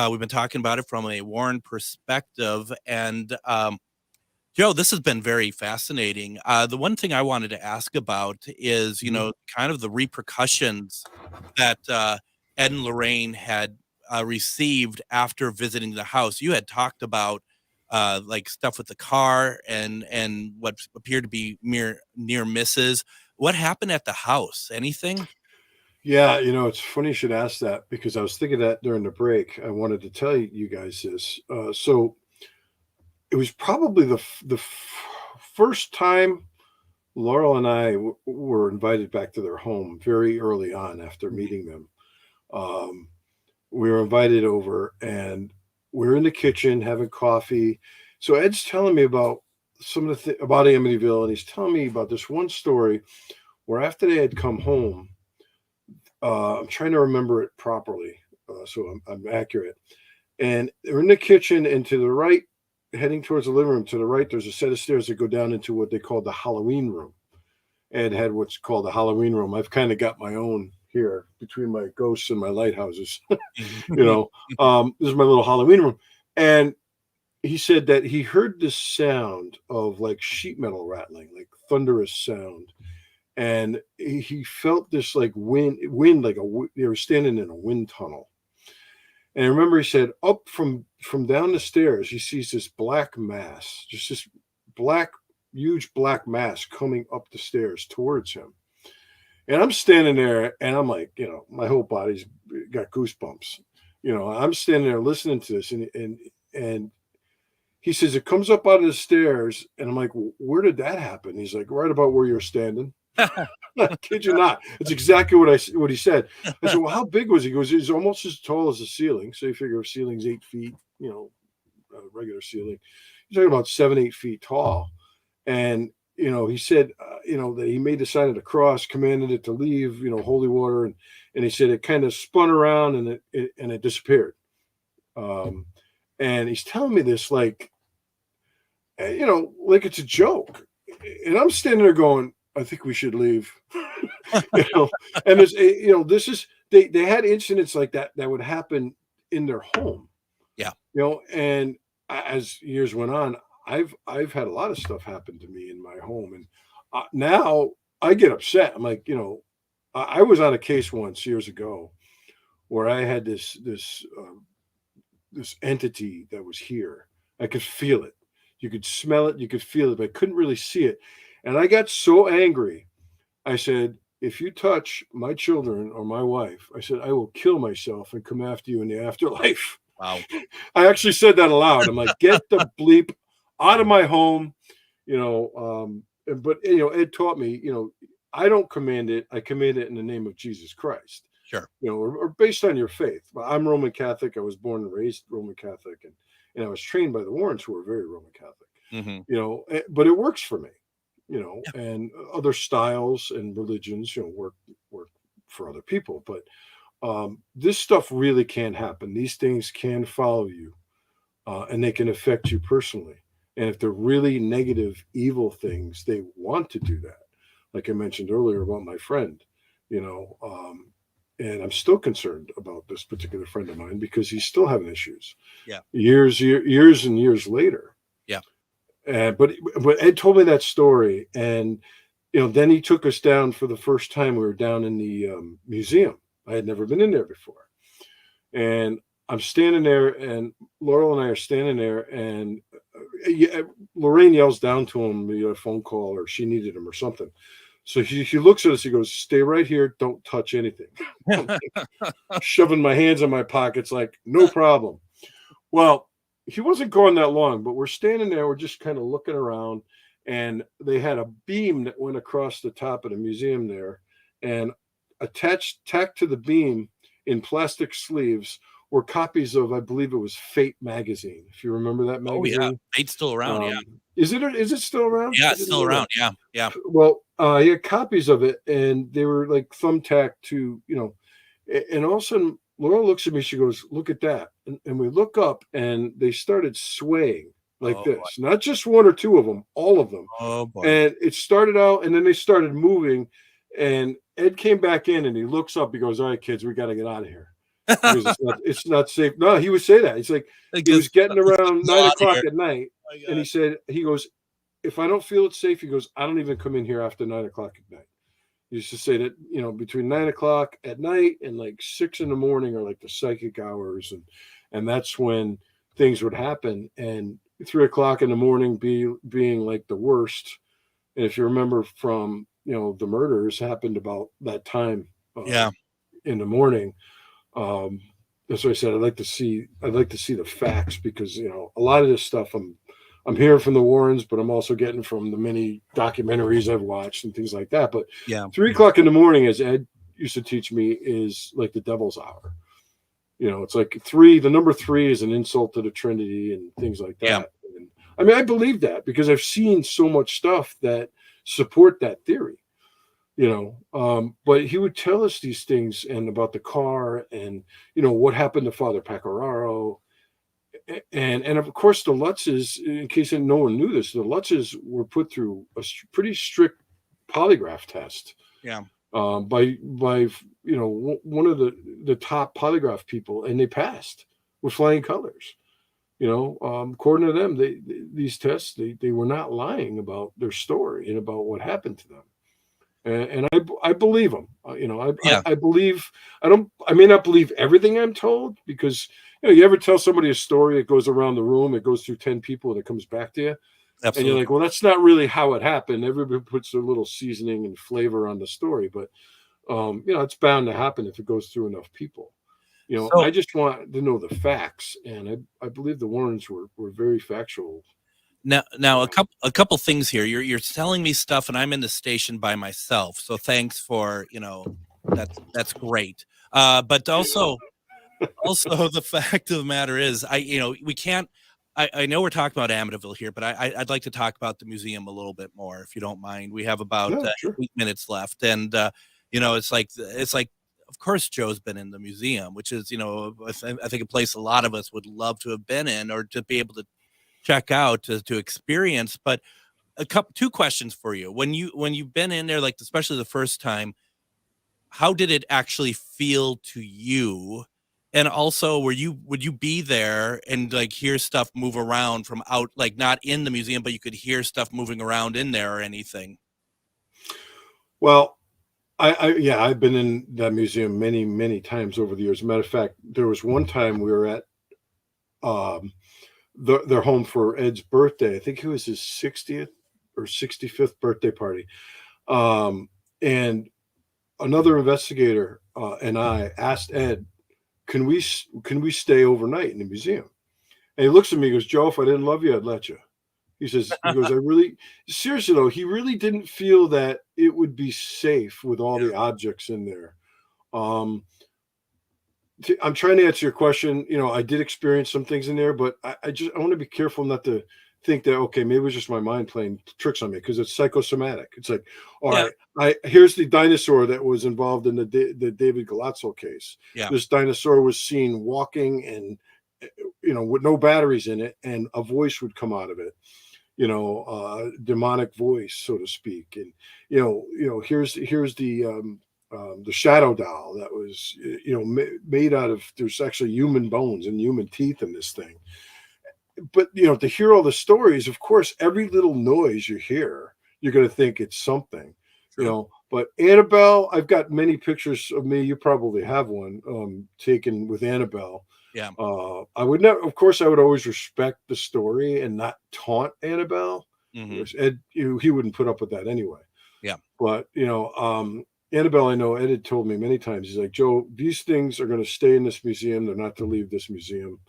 We've been talking about it from a Warren perspective. And Joe, this has been very fascinating. The one thing I wanted to ask about is, kind of the repercussions that Ed and Lorraine had received after visiting the house. You had talked about like stuff with the car and what appeared to be near misses. What happened at the house? Anything? Yeah, it's funny you should ask that, because I was thinking that during the break. I wanted to tell you guys this. So it was probably the first time Laurel and I were invited back to their home very early on after meeting them. We were invited over, and we're in the kitchen having coffee. So Ed's telling me about some of the about Amityville, and he's telling me about this one story where after they had come home, I'm trying to remember it properly, so I'm accurate. And they're in the kitchen, and to the right, heading towards the living room, to the right, there's a set of stairs that go down into what they call the Halloween room. Ed had what's called the Halloween room. I've kind of got my own here between my ghosts and my lighthouses. This is my little Halloween room. And he said that he heard this sound of like sheet metal rattling, like thunderous sound. And he felt this like wind, like they were standing in a wind tunnel. And I remember he said up from down the stairs, he sees this black mass, just this huge black mass coming up the stairs towards him. And I'm standing there, and I'm like, my whole body's got goosebumps. I'm standing there listening to this, and he says it comes up out of the stairs, and I'm like, where did that happen? He's like, right about where you're standing. I kid you not. It's exactly what he said. I said, well, how big was he? He goes, he's almost as tall as the ceiling. So you figure if ceiling's 8 feet, regular ceiling, you're talking about 7-8 feet tall. And he said, that he made the sign of the cross, commanded it to leave, holy water. And he said it kind of spun around and it disappeared. And he's telling me this like it's a joke. And I'm standing there going, I think we should leave. And there's, this is, they had incidents like that would happen in their home. Yeah. And as years went on, I've had a lot of stuff happen to me in my home, and now I get upset. I'm like, I was on a case once years ago where I had this entity that was here. I could feel it. You could smell it. You could feel it, but I couldn't really see it. And I got so angry. I said, if you touch my children or my wife, I said, I will kill myself and come after you in the afterlife. Wow. I actually said that aloud. I'm like, get the bleep out of my home, but Ed taught me, I don't command it. I command it in the name of Jesus Christ. Sure. Or based on your faith. I'm Roman Catholic. I was born and raised Roman Catholic, and I was trained by the Warrens, who were very Roman Catholic. But it works for me, and other styles and religions, work for other people. But this stuff really can happen. These things can follow you, and they can affect you personally. And if they're really negative, evil things, they want to do that. Like I mentioned earlier about my friend, and I'm still concerned about this particular friend of mine because he's still having issues. Yeah. Years and years later. Yeah. But Ed told me that story, and then he took us down for the first time. We were down in the museum. I had never been in there before, and I'm standing there, and Laurel and I are standing there, and Lorraine yells down to him, a phone call, or she needed him or something. So he looks at us. He goes, "Stay right here. Don't touch anything." Shoving my hands in my pockets, like, no problem. Well, he wasn't gone that long, but we're standing there. We're just kind of looking around, and they had a beam that went across the top of the museum there, and tacked to the beam in plastic sleeves were copies of, I believe it was Fate magazine. If you remember that magazine. Oh yeah, Fate's still around. Yeah. Is it still around? Yeah, it's still around. Yeah. Yeah. Well, he had copies of it, and they were like thumbtacked to, and all of a sudden Laura looks at me. She goes, "Look at that." And we look up, and they started swaying like this. Boy. Not just one or two of them, all of them. Oh boy. And it started out, and then they started moving, and Ed came back in, and he looks up. He goes, "All right, kids, we got to get out of here. It's not safe." No, he would say that. He's like, he was getting around 9 o'clock at night, and he goes, "If I don't feel it's safe," he goes, "I don't even come in here after 9 o'clock at night." He used to say that, between 9 o'clock at night and like 6 in the morning are like the psychic hours. And that's when things would happen. And 3 o'clock in the morning being like the worst. And if you remember from, the murders happened about that time in the morning. That's why I said I'd like to see the facts, because, a lot of this stuff I'm hearing from the Warrens, but I'm also getting from the many documentaries I've watched and things like that. But 3 o'clock in the morning, as Ed used to teach me, is like the devil's hour. It's like the number 3 is an insult to the Trinity and things like that. Yeah. And, I mean, I believe that because I've seen so much stuff that support that theory. But he would tell us these things and about the car and, what happened to Father Pecoraro. And of course, the Lutzes, in case no one knew this, the Lutzes were put through a pretty strict polygraph test. Yeah. By one of the top polygraph people, and they passed with flying colors. According to them, these tests, they were not lying about their story and about what happened to them. And I believe them. I believe. I may not believe everything I'm told, because you ever tell somebody a story, it goes around the room, it goes through 10 people, and it comes back to you. Absolutely. And you're like, well, that's not really how it happened. Everybody puts their little seasoning and flavor on the story, but it's bound to happen if it goes through enough people. I just want to know the facts, and I believe the Warrens were very factual. Now, a couple things here. You're telling me stuff, and I'm in the station by myself. So thanks for that's great. But also the fact of the matter is, we can't. I know we're talking about Amityville here, but I'd like to talk about the museum a little bit more, if you don't mind. We have about 8 minutes left, and it's like of course Joe's been in the museum, which is I think a place a lot of us would love to have been in, or to be able to check out, to experience. But two questions for you. When you've been in there, like especially the first time, how did it actually feel to you? And also, would you be there and like hear stuff move around from out, like not in the museum, but you could hear stuff moving around in there or anything? Well, I've been in that museum many, many times over the years. As a matter of fact, there was one time we were at their home for Ed's birthday. I think it was his 60th or 65th birthday party. And another investigator and I asked Ed, can we stay overnight in the museum? And he looks at me and goes, "Joe, if I didn't love you, I'd let you." He goes, seriously though, he really didn't feel that it would be safe with all the objects in there. I'm trying to answer your question. I did experience some things in there, but I want to be careful not to think that, okay, maybe it was just my mind playing tricks on me, because it's psychosomatic. It's like, all right, here's the dinosaur that was involved in the David Galazzo case. Yeah. This dinosaur was seen walking and, with no batteries in it, and a voice would come out of it, demonic voice, so to speak. And, here's the shadow doll that was, made out of, there's actually human bones and human teeth in this thing. But, to hear all the stories, of course, every little noise you hear, you're going to think it's something, But Annabelle, I've got many pictures of me. You probably have one taken with Annabelle. Yeah. I would never, of course, I would always respect the story and not taunt Annabelle. Mm-hmm. Ed, he wouldn't put up with that anyway. Yeah. But, Annabelle, I know Ed had told me many times, he's like, Joe, these things are going to stay in this museum. They're not to leave this museum.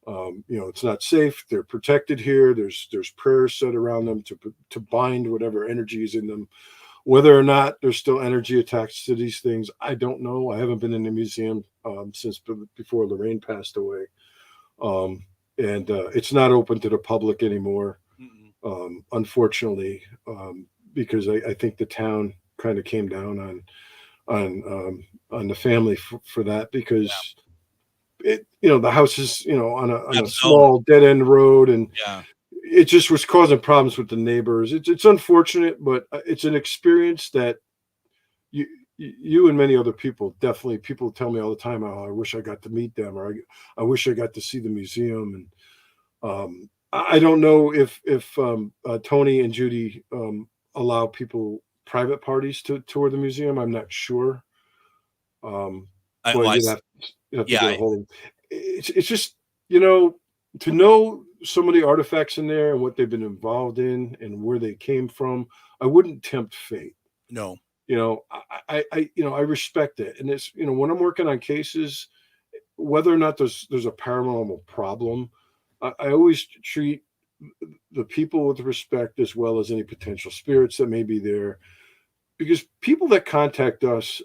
It's not safe. They're protected here. There's prayers said around them to bind whatever energy is in them. Whether or not there's still energy attached to these things, I don't know. I haven't been in the museum since before Lorraine passed away. And it's not open to the public anymore, unfortunately, because I think the town kind of came down on the family for that, because the house is, on a small dead end road, and it just was causing problems with the neighbors. It's unfortunate, but it's an experience that you and many other people tell me all the time, oh, I wish I got to meet them, or I wish I got to see the museum. And I don't know if Tony and Judy allow people private parties to tour the museum. I'm not sure. You have to get a hold of them. It's just, to know some of the artifacts in there and what they've been involved in and where they came from, I wouldn't tempt fate. No. I respect it. And it's, when I'm working on cases, whether or not there's a paranormal problem, I always treat the people with respect, as well as any potential spirits that may be there, because people that contact us,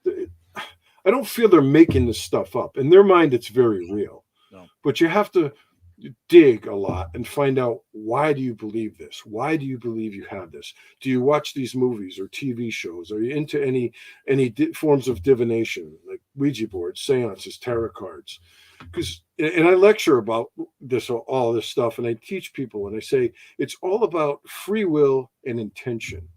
I don't feel they're making this stuff up. In their mind, it's very real. No. But you have to dig a lot and find out, why do you believe this? Why do you believe you have this? Do you watch these movies or TV shows? Are you into any forms of divination, like Ouija boards, seances, tarot cards? And I lecture about all this stuff, and I teach people, and I say it's all about free will and intention.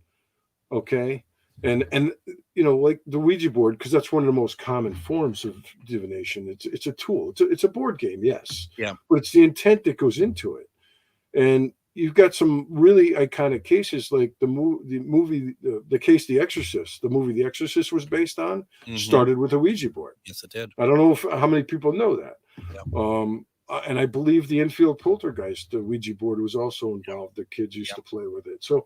Okay. And like the Ouija board, because that's one of the most common forms of divination. It's a tool. It's a board game, yes. Yeah. But it's the intent that goes into it. And you've got some really iconic cases, like the movie, the case The Exorcist. The movie The Exorcist was based on, started with a Ouija board. Yes, it did. I don't know how many people know that. Yeah. And I believe the Enfield Poltergeist, the Ouija board, was also involved. The kids used to play with it. So,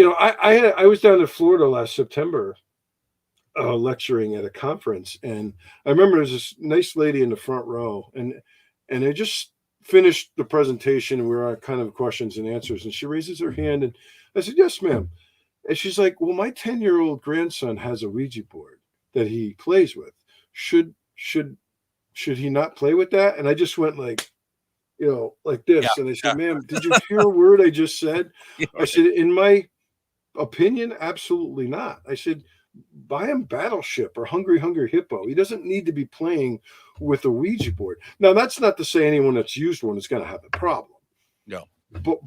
I was down in Florida last September lecturing at a conference, and I remember there's this nice lady in the front row, and I just finished the presentation, and we were on kind of questions and answers, and she raises her hand, and I said, "Yes, ma'am." And she's like, "Well, my 10-year-old grandson has a Ouija board that he plays with. Should he not play with that?" And I just went like this. Yeah, and I said, "Ma'am, did you hear a word I just said?" I said, "In my opinion, absolutely not." I said, "Buy him Battleship or Hungry Hungry Hippo. He doesn't need to be playing with a Ouija board." Now, that's not to say anyone that's used one is going to have a problem. No. But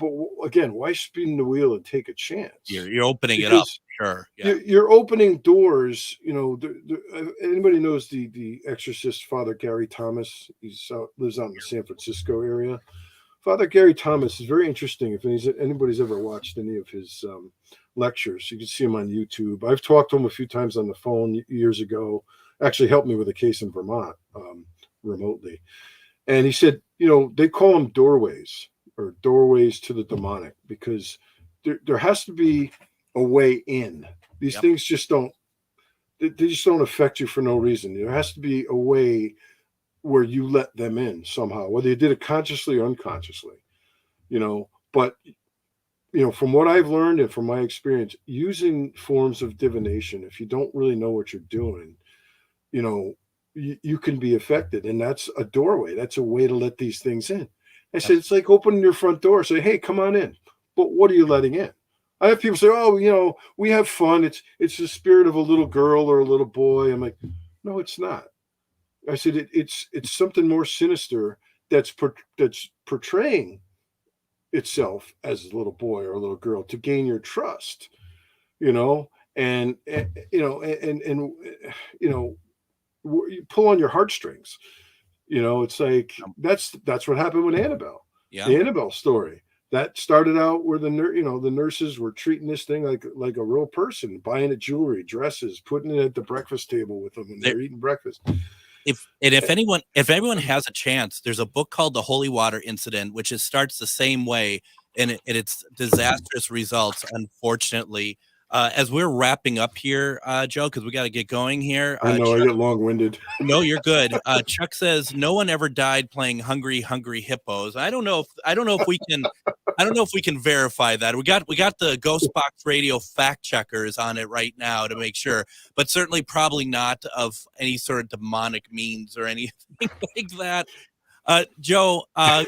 again, why spin the wheel and take a chance? You're opening it up. Sure. Yeah. You're opening doors. Anybody knows the exorcist, Father Gary Thomas? Lives out in the San Francisco area. Father Gary Thomas is very interesting. If anybody's ever watched any of his lectures, you can see him on YouTube. I've talked to him a few times on the phone years ago. Actually helped me with a case in Vermont remotely. And he said, they call them doorways, or doorways to the demonic, because there has to be a way in. These things just don't affect you for no reason. There has to be a way where you let them in somehow, whether you did it consciously or unconsciously, but from what I've learned and from my experience, using forms of divination, if you don't really know what you're doing, you can be affected. And that's a doorway. That's a way to let these things in. I said, it's like opening your front door. Say, hey, come on in. But what are you letting in? I have people say, oh, we have fun. It's the spirit of a little girl or a little boy. I'm like, no, it's not. I said, it's something more sinister that's portraying itself as a little boy or a little girl to gain your trust, and you pull on your heartstrings. It's like that's what happened with Annabelle. Yeah. The Annabelle story that started out where the nurses were treating this thing like a real person, buying it jewelry, dresses, putting it at the breakfast table with them when they're eating breakfast. If anyone has a chance, there's a book called The Holy Water Incident, which starts the same way, and it's disastrous results, unfortunately. As we're wrapping up here, Joe, because we got to get going here. I know, Chuck, I get long-winded. No, you're good. Chuck says no one ever died playing Hungry Hippos. I don't know if we can verify that. We got the GhostBox Radio fact checkers on it right now to make sure, but certainly probably not of any sort of demonic means or anything like that. Joe, I'm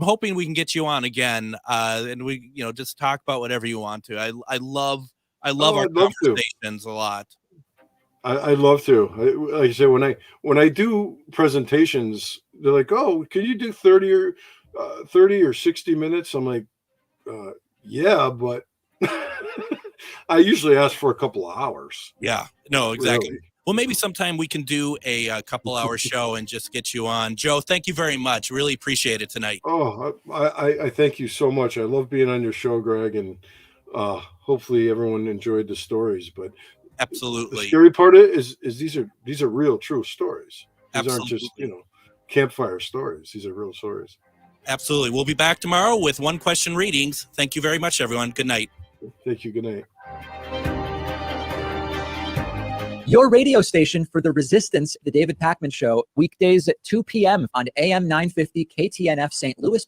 hoping we can get you on again, and we, just talk about whatever you want to. I love our conversations a lot. I love to. Like I said, when I do presentations, they're like, "Oh, can you do 30 or 60 minutes?" I'm like, "Yeah, but I usually ask for a couple of hours." Yeah, no, exactly. Really. Well, maybe sometime we can do a couple-hour show and just get you on. Joe, thank you very much. Really appreciate it tonight. Oh, I thank you so much. I love being on your show, Greg, and hopefully everyone enjoyed the stories. But absolutely, the scary part is these are real, true stories. These absolutely aren't just campfire stories. These are real stories. Absolutely. We'll be back tomorrow with one question readings. Thank you very much, everyone. Good night. Thank you. Good night. Your radio station for the Resistance, the David Pakman Show, weekdays at 2 p.m. on AM 950 KTNF St. Louis